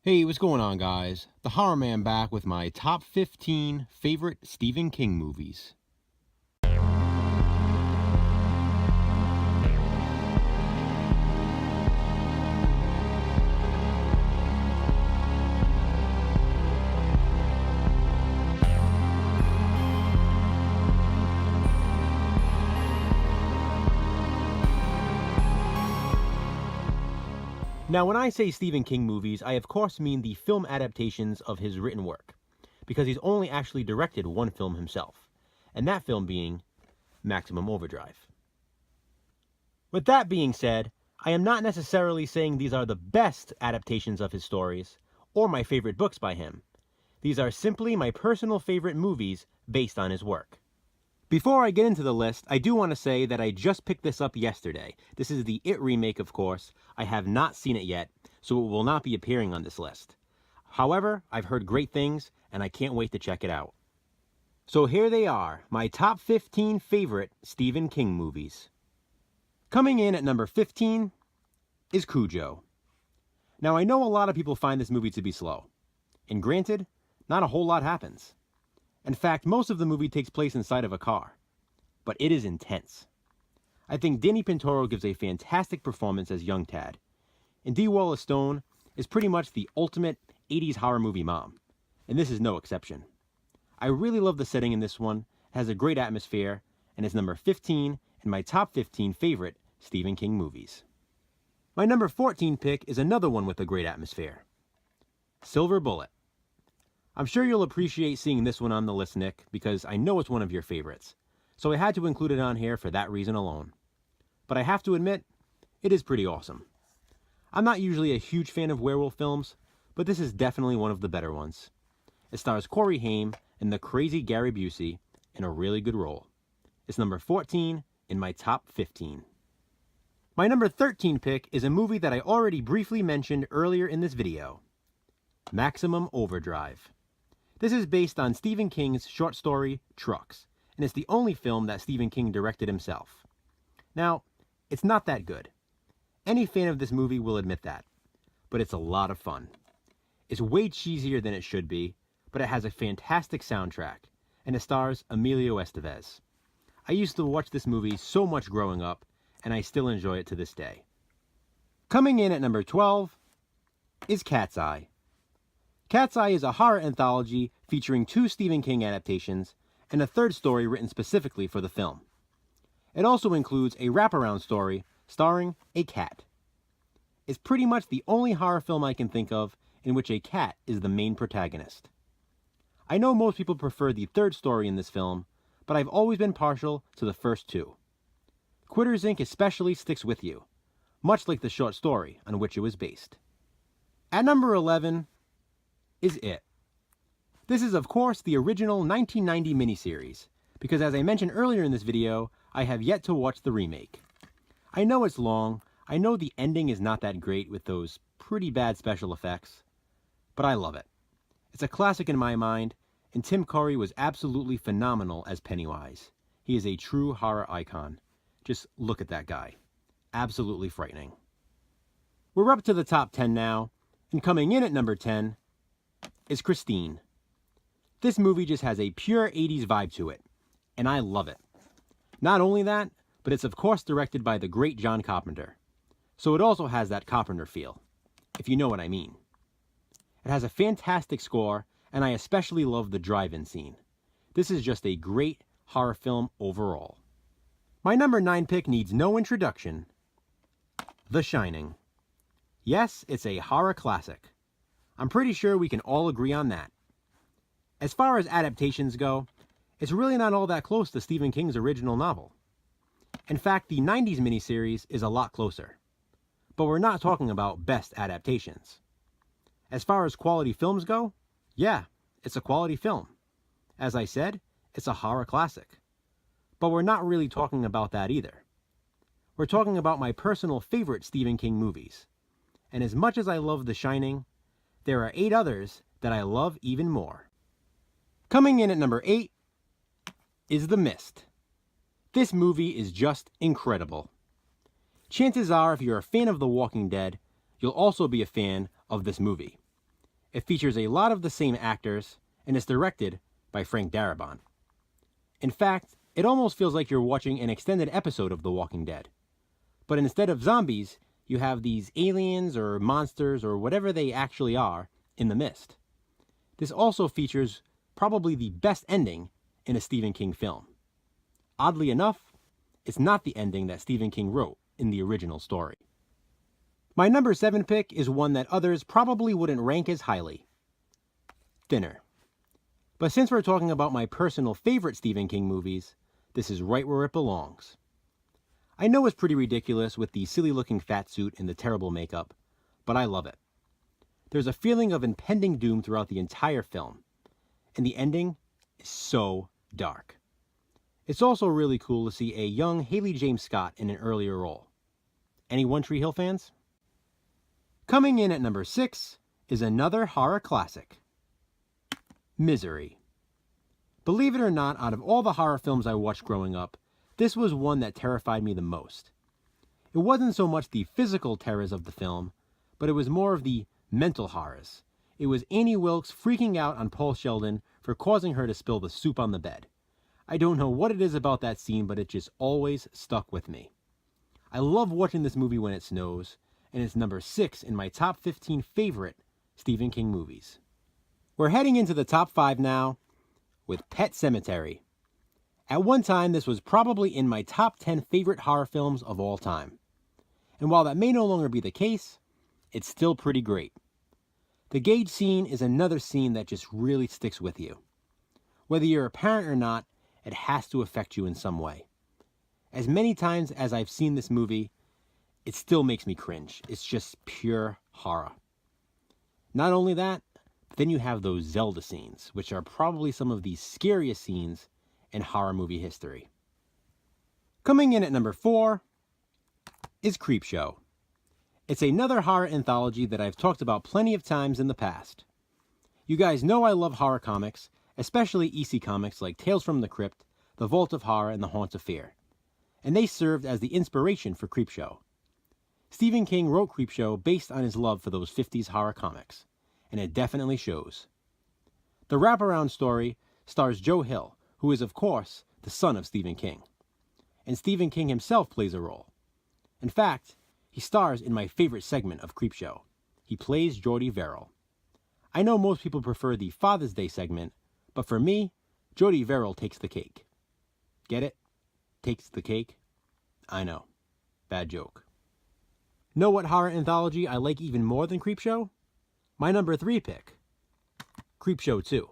Hey, what's going on, guys? The Horror Man back with my top 15 favorite Stephen King movies. Now, when I say Stephen King movies, I of course mean the film adaptations of his written work, because he's only actually directed one film himself, and that film being Maximum Overdrive. With that being said, I am not necessarily saying these are the best adaptations of his stories, or my favorite books by him. These are simply my personal favorite movies based on his work. Before I get into the list, I do want to say that I just picked this up yesterday. This is the It remake, of course. I have not seen it yet, so it will not be appearing on this list. However, I've heard great things, and I can't wait to check it out. So here they are, my top 15 favorite Stephen King movies. Coming in at number 15 is Cujo. Now, I know a lot of people find this movie to be slow. And granted, not a whole lot happens. In fact, most of the movie takes place inside of a car. But it is intense. I think Danny Pintor gives a fantastic performance as young Tad. And Dee Wallace Stone is pretty much the ultimate 80s horror movie mom. And this is no exception. I really love the setting in this one. It has a great atmosphere. And is number 15 in my top 15 favorite Stephen King movies. My number 14 pick is another one with a great atmosphere. Silver Bullet. I'm sure you'll appreciate seeing this one on the list, Nick, because I know it's one of your favorites. So I had to include it on here for that reason alone. But I have to admit, it is pretty awesome. I'm not usually a huge fan of werewolf films, but this is definitely one of the better ones. It stars Corey Haim and the crazy Gary Busey in a really good role. It's number 14 in my top 15. My number 13 pick is a movie that I already briefly mentioned earlier in this video. Maximum Overdrive. This is based on Stephen King's short story, Trucks, and it's the only film that Stephen King directed himself. Now, it's not that good. Any fan of this movie will admit that, but it's a lot of fun. It's way cheesier than it should be, but it has a fantastic soundtrack, and it stars Emilio Estevez. I used to watch this movie so much growing up, and I still enjoy it to this day. Coming in at number 12 is Cat's Eye. Cat's Eye is a horror anthology featuring 2 Stephen King adaptations and a third story written specifically for the film. It also includes a wraparound story starring a cat. It's pretty much the only horror film I can think of in which a cat is the main protagonist. I know most people prefer the third story in this film, but I've always been partial to the first 2. Quitters Inc. especially sticks with you, much like the short story on which it was based. At number 11 is It. This is of course the original 1990 miniseries, because as I mentioned earlier in this video, I have yet to watch the remake. I know it's long, I know the ending is not that great with those pretty bad special effects, but I love it. It's a classic in my mind, and Tim Curry was absolutely phenomenal as Pennywise. He is a true horror icon. Just look at that guy. Absolutely frightening. We're up to the top 10 now, and coming in at number 10 is Christine. This movie just has a pure 80s vibe to it, and I love it. Not only that, but it's of course directed by the great John Carpenter. So it also has that Carpenter feel, if you know what I mean. It has a fantastic score, and I especially love the drive-in scene. This is just a great horror film overall. My number 9 pick needs no introduction. The Shining. Yes, it's a horror classic. I'm pretty sure we can all agree on that. As far as adaptations go, it's really not all that close to Stephen King's original novel. In fact, the 90s miniseries is a lot closer. But we're not talking about best adaptations. As far as quality films go, yeah, it's a quality film. As I said, it's a horror classic. But we're not really talking about that either. We're talking about my personal favorite Stephen King movies. And as much as I love The Shining, there are 8 others that I love even more. Coming in at number 8 is The Mist. This movie is just incredible. Chances are, if you're a fan of The Walking Dead, you'll also be a fan of this movie. It features a lot of the same actors and is directed by Frank Darabont. In fact, it almost feels like you're watching an extended episode of The Walking Dead. But instead of zombies, you have these aliens or monsters or whatever they actually are in the mist. This also features probably the best ending in a Stephen King film. Oddly enough, it's not the ending that Stephen King wrote in the original story. My number 7 pick is one that others probably wouldn't rank as highly. Thinner. But since we're talking about my personal favorite Stephen King movies, this is right where it belongs. I know it's pretty ridiculous with the silly-looking fat suit and the terrible makeup, but I love it. There's a feeling of impending doom throughout the entire film, and the ending is so dark. It's also really cool to see a young Haley James Scott in an earlier role. Any One Tree Hill fans? Coming in at number 6 is another horror classic, Misery. Believe it or not, out of all the horror films I watched growing up, this was one that terrified me the most. It wasn't so much the physical terrors of the film, but it was more of the mental horrors. It was Annie Wilkes freaking out on Paul Sheldon for causing her to spill the soup on the bed. I don't know what it is about that scene, but it just always stuck with me. I love watching this movie when it snows, and it's number 6 in my top 15 favorite Stephen King movies. We're heading into the top 5 now with Pet Sematary. At one time, this was probably in my top 10 favorite horror films of all time. And while that may no longer be the case, it's still pretty great. The Gage scene is another scene that just really sticks with you. Whether you're a parent or not, it has to affect you in some way. As many times as I've seen this movie, it still makes me cringe. It's just pure horror. Not only that, but then you have those Zelda scenes, which are probably some of the scariest scenes in horror movie history. Coming in at number 4 is Creepshow. It's another horror anthology that I've talked about plenty of times in the past. You guys know I love horror comics, especially EC comics like Tales from the Crypt, The Vault of Horror, and The Haunts of Fear. And they served as the inspiration for Creepshow. Stephen King wrote Creepshow based on his love for those 50s horror comics, and it definitely shows. The wraparound story stars Joe Hill, who is, of course, the son of Stephen King. And Stephen King himself plays a role. In fact, he stars in my favorite segment of Creepshow. He plays Jordy Verrill. I know most people prefer the Father's Day segment, but for me, Jordy Verrill takes the cake. Get it? Takes the cake? I know. Bad joke. Know what horror anthology I like even more than Creepshow? My number 3 pick, Creepshow 2.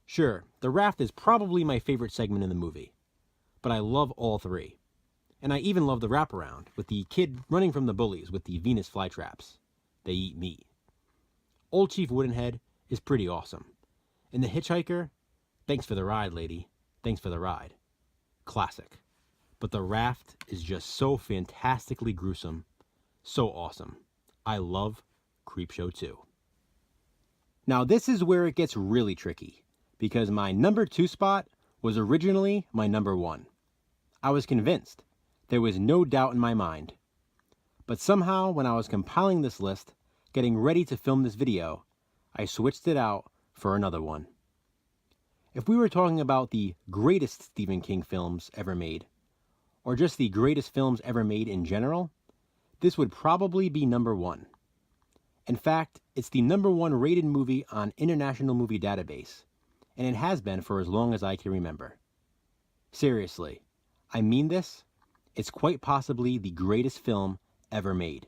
Sure, the raft is probably my favorite segment in the movie, but I love all 3. And I even love the wraparound, with the kid running from the bullies with the Venus flytraps. They eat meat. Old Chief Woodenhead is pretty awesome. And the hitchhiker, thanks for the ride, lady. Thanks for the ride. Classic. But the raft is just so fantastically gruesome. So awesome. I love Creepshow 2. Now this is where it gets really tricky, because my number 2 spot was originally my number 1. I was convinced. There was no doubt in my mind. But somehow, when I was compiling this list, getting ready to film this video, I switched it out for another one. If we were talking about the greatest Stephen King films ever made, or just the greatest films ever made in general, this would probably be number 1. In fact, it's the number 1 rated movie on International Movie Database, and it has been for as long as I can remember. Seriously, I mean this. It's quite possibly the greatest film ever made.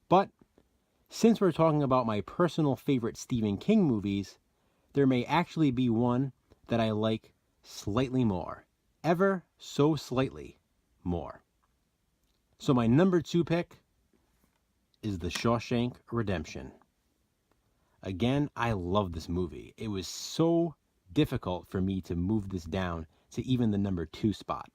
But, since we're talking about my personal favorite Stephen King movies, there may actually be one that I like slightly more. Ever so slightly more. So my number 2 pick is The Shawshank Redemption. Again, I love this movie. It was so difficult for me to move this down to even the number 2 spot.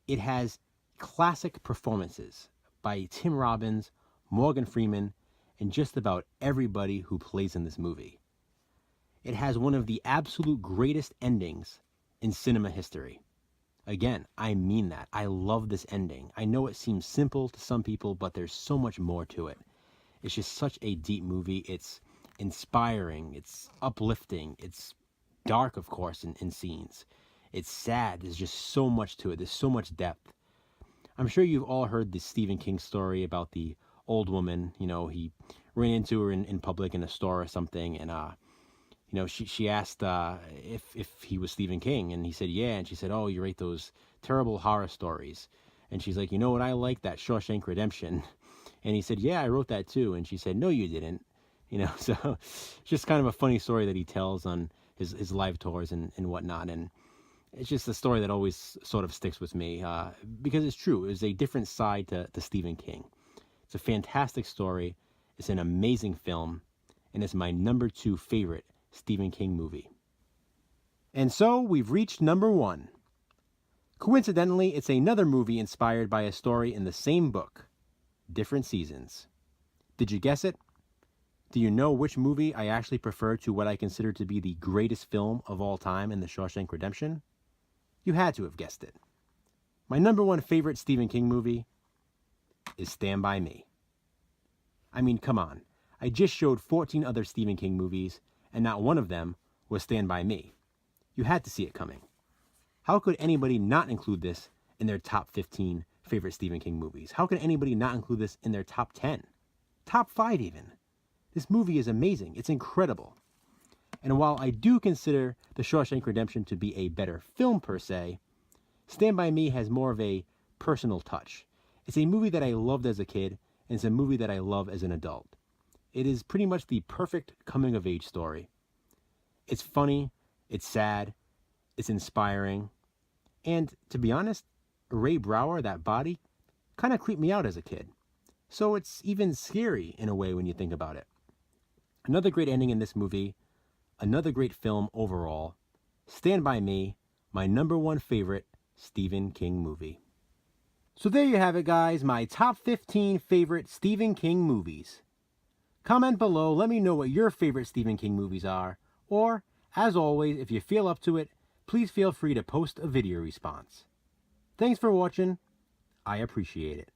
It has classic performances by Tim Robbins, Morgan Freeman, and just about everybody who plays in this movie. It has one of the absolute greatest endings in cinema history. Again, I mean that. I love this ending. I know it seems simple to some people, but there's so much more to it. It's just such a deep movie. It's inspiring. It's uplifting. It's dark, of course, in scenes. It's sad. There's just so much to it. There's so much depth. I'm sure you've all heard the Stephen King story about the old woman. You know, he ran into her in public in a store or something, and you know, she asked if he was Stephen King, and he said yeah, and she said, oh, you write those terrible horror stories, and she's like, you know what I like? That Shawshank Redemption. And he said, yeah, I wrote that too, and she said, no, you didn't. You know, so it's just kind of a funny story that he tells on his live tours and whatnot, and it's just a story that always sort of sticks with me because it's true. It's a different side to Stephen King. It's a fantastic story. It's an amazing film, and it's my number 2 favorite Stephen King movie. And so we've reached number 1. Coincidentally, it's another movie inspired by a story in the same book, different seasons. Did you guess it? Do you know which movie I actually prefer to what I consider to be the greatest film of all time in The Shawshank Redemption? You had to have guessed it. My number 1 favorite Stephen King movie is Stand By Me. I mean, come on. I just showed 14 other Stephen King movies, and not one of them was Stand By Me. You had to see it coming. How could anybody not include this in their top 15 favorite Stephen King movies? How could anybody not include this in their top 10? Top 5 even. This movie is amazing. It's incredible. And while I do consider The Shawshank Redemption to be a better film per se, Stand By Me has more of a personal touch. It's a movie that I loved as a kid, and it's a movie that I love as an adult. It is pretty much the perfect coming-of-age story. It's funny, it's sad, it's inspiring, and to be honest, Ray Brower, that body, kind of creeped me out as a kid. So it's even scary in a way when you think about it. Another great ending in this movie, another great film overall. Stand By Me, my number 1 favorite Stephen King movie. So there you have it, guys, my top 15 favorite Stephen King movies. Comment below, let me know what your favorite Stephen King movies are, or, as always, if you feel up to it, please feel free to post a video response. Thanks for watching. I appreciate it.